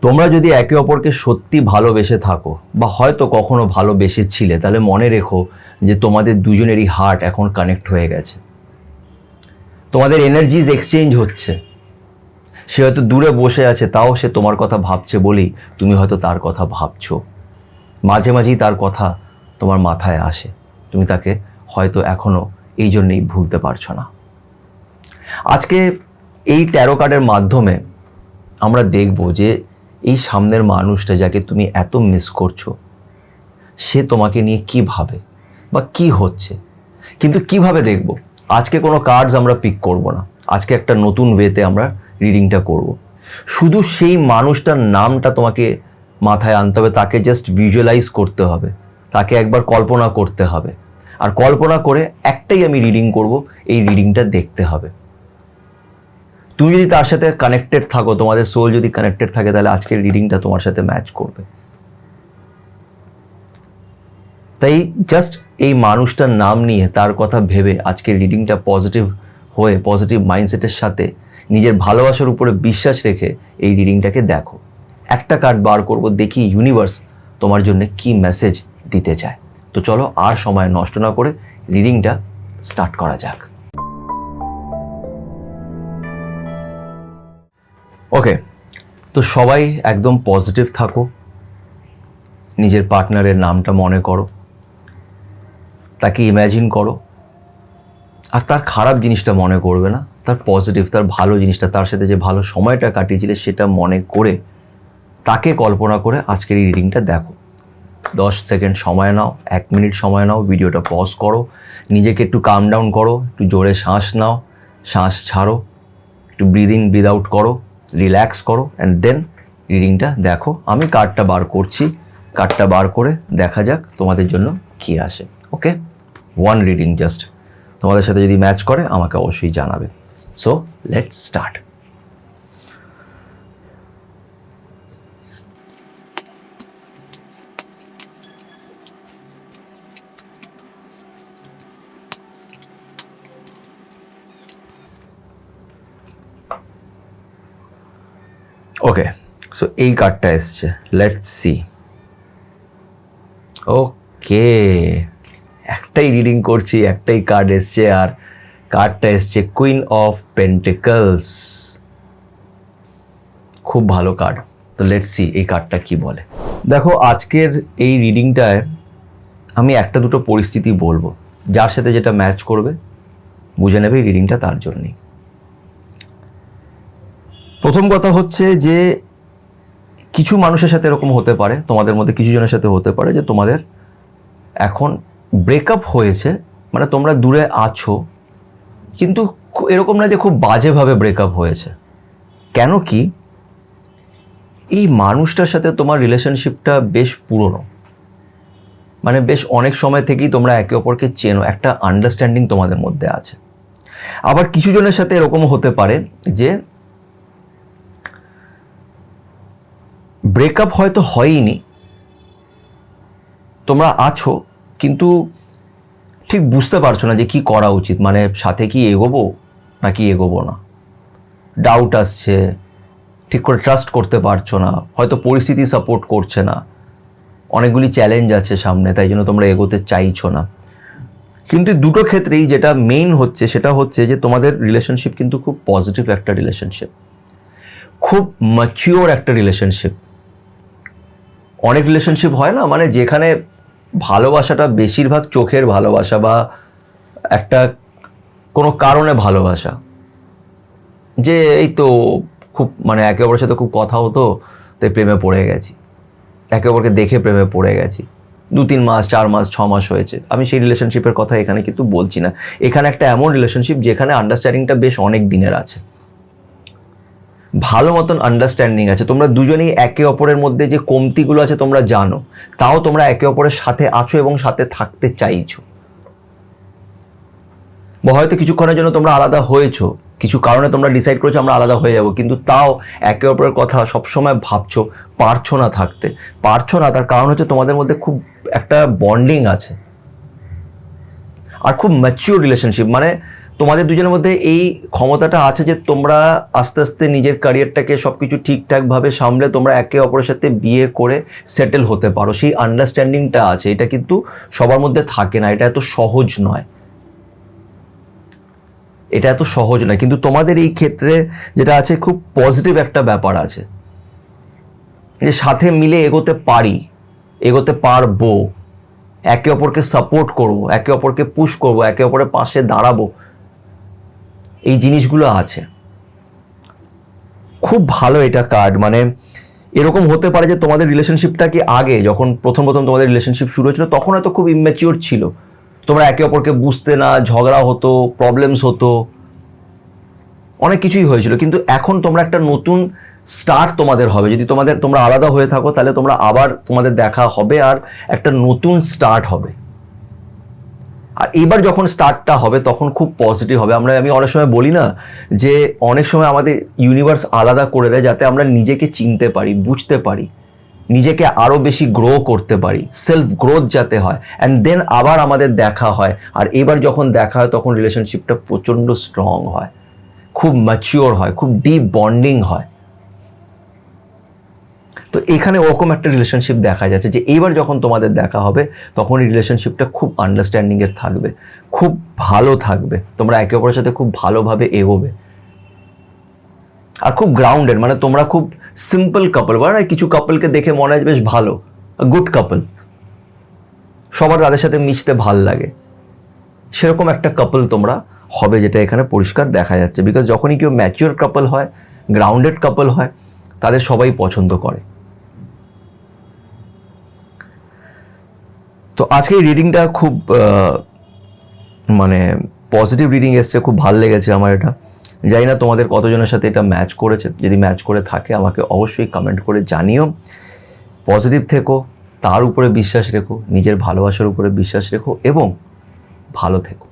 তোমরা যদি একে অপরকে সত্যি ভালোবেসে থাকো বা হয়তো কখনো ভালোবেসেছিলে, তাহলে মনে রেখো যে তোমাদের দুজনেরই হার্ট এখন কানেক্ট হয়ে গেছে। তোমাদের এনার্জিজ এক্সচেঞ্জ হচ্ছে। সে হয়তো দূরে বসে আছে, তাও সে তোমার কথা ভাবছে বলেই তুমি হয়তো তার কথা ভাবছো। মাঝে মাঝেই তার কথা তোমার মাথায় আসে, তুমি তাকে হয়তো এখনও এই জন্যেই ভুলতে পারছো না। আজকে এই ট্যারো কার্ডের মাধ্যমে আমরা দেখব যে এই সামনের মানুষটা যাকে তুমি এত মিস করছো, সে তোমাকে নিয়ে কী ভাবে বা কি হচ্ছে। কিন্তু কিভাবে দেখব? আজকে কোনো কার্ডস আমরা পিক করব না, আজকে একটা নতুন ওয়েতে আমরা রিডিংটা করব। শুধু সেই মানুষটার নামটা তোমাকে মাথায় আনতে হবে, তাকে জাস্ট ভিজুয়ালাইজ করতে হবে, তাকে একবার কল্পনা করতে হবে। আর কল্পনা করে একটাই আমি রিডিং করব, এই রিডিংটা দেখতে হবে। তুমি যদি তার সাথে কানেক্টেড থাকো, তোমাদের সোল যদি কানেক্টেড থাকে, তাহলে আজকের রিডিংটা তোমার সাথে ম্যাচ করবে। তাই জাস্ট এই মানুষটার নাম নিয়ে, তার কথা ভেবে আজকের রিডিংটা পজিটিভ হয়ে, পজিটিভ মাইন্ডসেটের সাথে নিজের ভালোবাসার উপরে বিশ্বাস রেখে এই রিডিংটাকে দেখো। একটা কার্ড বার করব, দেখি ইউনিভার্স তোমার জন্য কি মেসেজ দিতে চায়। তো চলো আর সময় নষ্ট না করে রিডিংটা স্টার্ট করা যাক। ওকে, তো সবাই একদম পজিটিভ থাকো, নিজের পার্টনারের নামটা মনে করো, তাকে ইম্যাজিন করো, আর তার খারাপ জিনিসটা মনে করবে না, তার পজিটিভ, তার ভালো জিনিসটা, তার সাথে যে ভালো সময়টা কাটিয়েছিলে সেটা মনে করে তাকে কল্পনা করে আজকের এই রিডিংটা দেখো। 10 সেকেন্ড সময় নাও, 1 মিনিট সময় নাও, ভিডিওটা পজ করো, নিজেকে একটু কাম ডাউন করো, একটু জোরে শ্বাস নাও, শ্বাস ছাড়ো, একটু ব্রিদ ইন ব্রিদ আউট করো, রিল্যাক্স করো, অ্যান্ড দেন রিডিংটা দেখো। আমি কার্ডটা বার করছি, কার্ডটা বার করে দেখা যাক তোমাদের জন্য কী আসে। ওকে, 1 রিডিং জাস্ট। তোমাদের সাথে যদি ম্যাচ করে আমাকে অবশ্যই জানাবে। So let's start. Okay, so এই কার্ডটা এসছে, লেটস সি। ওকে, একটাই রিডিং করছি, একটাই কার্ড এসছে, আর কার্ডটা এসছে কুইন অফ পেন্টিকলস। খুব ভালো কার্ড। তো লেটস সি এই কার্ডটা কি বলে। দেখো, আজকের এই রিডিংটায় আমি একটা দুটো পরিস্থিতি বলবো, যার সাথে যেটা ম্যাচ করবে বুঝে নেবে এই রিডিংটা তার জন্যই। প্রথম কথা হচ্ছে যে কিছু মানুষের সাথে এরকম হতে পারে, তোমাদের মধ্যে কিছু জনের সাথে হতে পারে যে তোমাদের এখন ব্রেকআপ হয়েছে, মানে তোমরা দূরে আছো, কিন্তু এরকম না যে খুব বাজেভাবে ব্রেকআপ হয়েছে। কেন কি, এই মানুষটার সাথে তোমার রিলেশনশিপটা বেশ পুরনো, মানে বেশ অনেক সময় থেকেই তোমরা একে অপরকে চেনো, একটা আন্ডারস্ট্যান্ডিং তোমাদের মধ্যে আছে। আবার কিছু জনের সাথে এরকম হতে পারে যে ব্রেকআপ হয়তো হয়নি, তোমরা আছো কিন্তু ঠিক বুঝতে পারছো না যে কি করা উচিত, মানে সাথে কি এগোবো নাকি এগোবো না, ডাউট আসছে, ঠিক করে ট্রাস্ট করতে পারছো না, হয়তো পরিস্থিতি সাপোর্ট করছে না, অনেকগুলি চ্যালেঞ্জ আছে সামনে, তাই জন্য তোমরা এগোতে চাইছো না। কিন্তু দুটো ক্ষেত্রেই যেটা মেইন হচ্ছে সেটা হচ্ছে যে তোমাদের রিলেশনশিপ কিন্তু খুব পজিটিভ একটা রিলেশনশিপ, খুব ম্যাচিওর একটা রিলেশনশিপ। অনেক রিলেশনশিপ হয় না, মানে যেখানে ভালোবাসাটা বেশিরভাগ চোখের ভালোবাসা বা একটা কোনো কারণে ভালোবাসা, যে এই তো খুব মানে একে অপরের সাথে খুব কথা হতো, তাই প্রেমে পড়ে গেছি, একে অপরকে দেখে প্রেমে পড়ে গেছি, 2-3 মাস 4 মাস 6 মাস হয়েছে। আমি সেই রিলেশনশিপের কথা এখানে কিন্তু বলছি না। এখানে একটা এমন রিলেশনশিপ যেখানে আন্ডারস্ট্যান্ডিংটা বেশ অনেক দিনের আছে, ভালো মতন আন্ডারস্ট্যান্ডিং আছে, তোমরা দুজনেই একে অপরের মধ্যে যে কমতিগুলো আছে তোমরা জানো, তাও তোমরা একে অপরের সাথে আছো এবং সাথে থাকতে চাইছো। বা হয়তো কিছুক্ষণের জন্য তোমরা আলাদা হয়েছো, কিছু কারণে তোমরা ডিসাইড করেছো আমরা আলাদা হয়ে যাব, কিন্তু তাও একে অপরের কথা সবসময় ভাবছো, পারছো না থাকতে, পারছো না। তার কারণ হচ্ছে তোমাদের মধ্যে খুব একটা বন্ডিং আছে, আর খুব ম্যাচিওর রিলেশনশিপ, মানে তোমাদের দুজনের মধ্যে এই ক্ষমতাটা আছে যে তোমরা আস্তে আস্তে নিজের ক্যারিয়ারটাকে সব কিছু ঠিকঠাকভাবে সামলে তোমরা একে অপরের সাথে বিয়ে করে সেটেল হতে পারো, সেই আন্ডারস্ট্যান্ডিংটা আছে। এটা কিন্তু সবার মধ্যে থাকে না, এটা এত সহজ নয়, এটা এত সহজ নয়। কিন্তু তোমাদের এই ক্ষেত্রে যেটা আছে, খুব পজিটিভ একটা ব্যাপার আছে যে সাথে মিলে এগোতে পারি, এগোতে পারবো, একে অপরকে সাপোর্ট করব, একে অপরকে পুশ করব, একে অপরের পাশে দাঁড়াবো, এই জিনিসগুলো আছে। খুব ভালো এটা কার্ড। মানে এরকম হতে পারে যে তোমাদের রিলেশনশিপটা কি আগে যখন প্রথম তোমাদের রিলেশনশিপ শুরু হয়েছিল তখন হয়তো খুব ইম্যাচিওর ছিল, তোমরা একে অপরকে বুঝতে না, ঝগড়া হতো, প্রবলেমস হতো, অনেক কিছুই হয়েছিল। কিন্তু এখন তোমরা একটা নতুন স্টার্ট তোমাদের হবে। যদি তোমরা আলাদা হয়ে থাকো তাহলে তোমরা আবার তোমাদের দেখা হবে আর একটা নতুন স্টার্ট হবে। আর এবার যখন স্টার্টটা হবে তখন খুব পজিটিভ হবে। আমি অনেক সময় বলি না যে অনেক সময় আমাদের ইউনিভার্স আলাদা করে দেয় যাতে আমরা নিজেকে চিনতে পারি, বুঝতে পারি, নিজেকে আরও বেশি গ্রো করতে পারি, সেলফ গ্রোথ যাতে হয়, অ্যান্ড দেন আবার আমাদের দেখা হয়। আর এবার যখন দেখা হয় তখন রিলেশনশিপটা প্রচণ্ড স্ট্রং হয়, খুব ম্যাচিওর হয়, খুব ডিপ বন্ডিং হয়। তো এখানে ওরকম একটা রিলেশনশিপ দেখা যাচ্ছে যে এইবার যখন তোমাদের দেখা হবে তখন এই রিলেশনশিপটা খুব আন্ডারস্ট্যান্ডিংয়ের থাকবে, খুব ভালো থাকবে, তোমরা একে অপরের সাথে খুব ভালোভাবে এগোবে আর খুব গ্রাউন্ডেড। মানে তোমরা খুব সিম্পল কাপল, বলে না কিছু কাপলকে দেখে মনে হয় বেশ ভালো, গুড কাপল, সবার তাদের সাথে মিশতে ভাল লাগে, সেরকম একটা কাপল তোমরা হবে, যেটা এখানে পরিষ্কার দেখা যাচ্ছে। বিকজ যখনই কেউ ম্যাচিওর কাপল হয়, গ্রাউন্ডেড কাপল হয়, তাদের সবাই পছন্দ করে। তো আজকে এই রিডিংটা খুব মানে পজিটিভ রিডিং এসছে, খুব ভালো লেগেছে আমার এটা। জানি না তোমাদের কতজনের সাথে এটা ম্যাচ করেছে, যদি ম্যাচ করে থাকে আমাকে অবশ্যই কমেন্ট করে জানিও। পজিটিভ থেকো, তার উপরে বিশ্বাস রেখো, নিজের ভালোবাসার উপরে বিশ্বাস রেখো এবং ভালো থেকো।